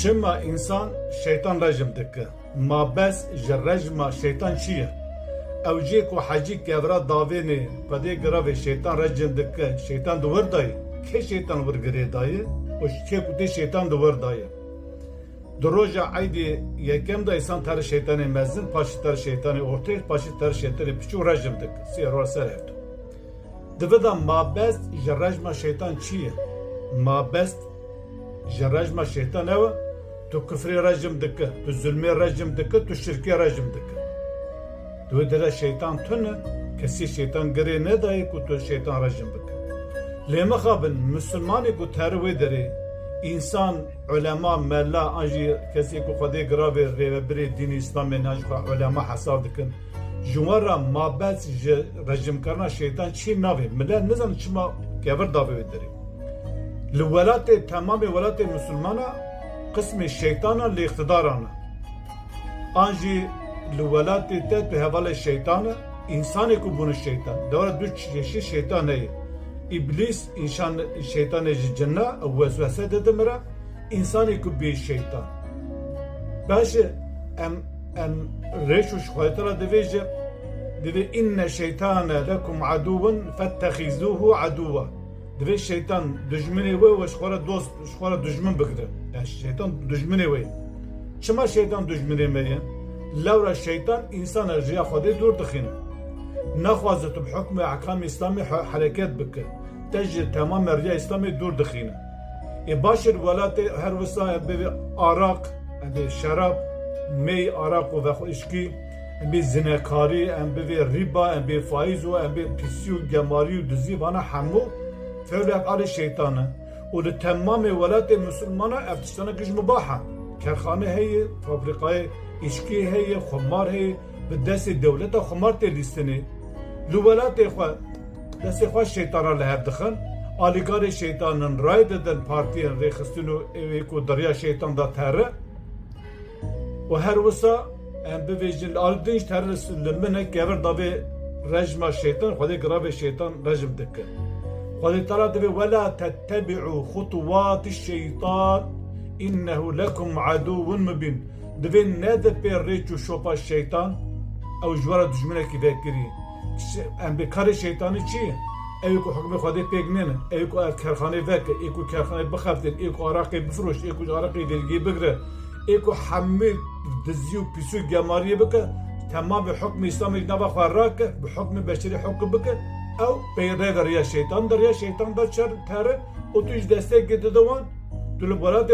Çima insan şeytan rejim dike. Ma bes ji rejima şeytan çiye? Evcik ku hacik kevra daveni pede grave şeytan rejim dike. Şeytan duvar dayı. Ke şeytan vur gire dayı? O ke kude şeytan duvar dayı. Droja aydi yekem da insan tar şeytanı mezzin, paşi tar şeytanı ortaya, paşi tar şeytanı piçu rejim dike. Siyaror serhevdu. Divida ma bes ji rejima şeytan çiye? Ma bes ji rejima şeytan ev tu küfrê rejim dike, tu zulmê rejim dike, tu şirkê rejim dike. Tu dere şeytan tune, kesî şeytan girê nedaye ku tu şeytan rejim bike. Lê mixabin Müslümanê ku terwê derê, insan, ulema, mella an jî kesî ku Xwedê giravê rêvebirê dînê İslamê an jî xwe ulema hesab dikin. Ji wan re mabez ji rejimkirina şeytan çî navê? Millet nizanin çima kevir davê wê derê. Li welatê temamê welatê Müslümana قسم şeytana li iktidarana. An jî li welatê te tu hevalê şeytanı, insanê ku bûne şeytan. Dewre du çeşît şeytan heye. İblis insan şeytanê ji cinna ew weswese dide mire, insanê ku bê şeytan. Başê em rêş û şixwetira divêje divê inne şeytane lekum adûwun fettexîzûhu adûwa. Divê şeytan dijminê wê ve xwara dost, xwara dijmin bigire. Yani şeytan dijminê wê. Çima şeytan dijminê me ye? Lewra şeytan insana jiya Xwedê dûr dixîne. Naxwaze tu bi hukmê ehkâm İslamî hereket bike. Te ji temam riya İslamê dûr dixîne. Başir welatê her wisa bêvê araq, şerab, mey araq û vexweşkî, bê zinekarî, em bêvê rîba, em bê faiz û em bê pisî û gemarî û dizî vana hemû fevlek alê şeytanı. û li temamê welatê Müslümana ev tiştana kij mibaha. Kerxane heye, fabrikayê îşkî heye, xumar heye, bi destê dewleta xumar tê lîstinê. Li welatê xwe destê xwe şeytana li hev dixin, alîgarê şeytanın ray didin partiyên rêxistin û evê ku deriya şeytan da tere. û her wisa em bivêjin li alî din ji tere li minek kevir davê rejima şeytan, Xwedê giravê şeytan rejim dike. Xwedê tala divê وَلَا تَتَّبِعُوا خُطُوَاتِ الشَّيْطَانِ اِنَّهُ لَكُمْ عَدُوٌ مُبِينٌ. Divê nede pê rêç û şopa şeytan, ew ji were dijminekî vekirî. Em bê karê şeytanî çi ye? Ew ku hukmê Xwedê pêk nene, ew ku ev kerxanê veke, ew ku kerxanê bixeftin, ew ku araqê bifroş, ew ku araqê vergî bigire, ew ku hemû dizî û pîsû û gemariyê bike, temamê hukmê İslamê nava xwe rake, bi hukmê beşerî hukm bike, ew peyre veriya şeytan deriya şeytan da tere û tu ji destekê dide wan tu li welatê